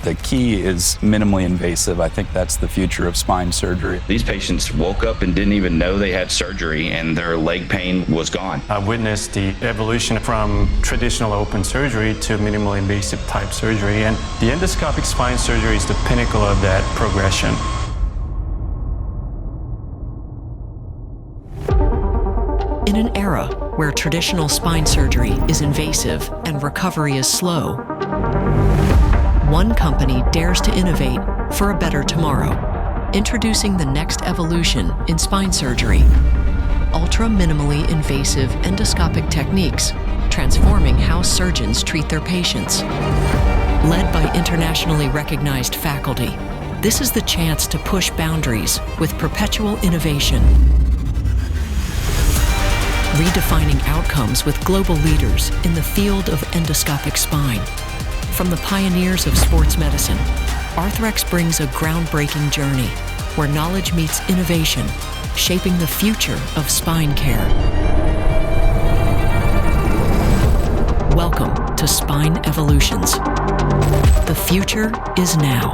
The key is minimally invasive. I think that's the future of spine surgery. These patients woke up and didn't even know they had surgery, and their leg pain was gone. I witnessed the evolution from traditional open surgery to minimally invasive type surgery, and the endoscopic spine surgery is the pinnacle of that progression. In an era where traditional spine surgery is invasive and recovery is slow, one company dares to innovate for a better tomorrow, introducing the next evolution in spine surgery. Ultra-minimally invasive endoscopic techniques, transforming how surgeons treat their patients. Led by internationally recognized faculty, this is the chance to push boundaries with perpetual innovation. Redefining outcomes with global leaders in the field of endoscopic spine. From the pioneers of sports medicine, Arthrex brings a groundbreaking journey where knowledge meets innovation, shaping the future of spine care. Welcome to Spine Evolutions. The future is now.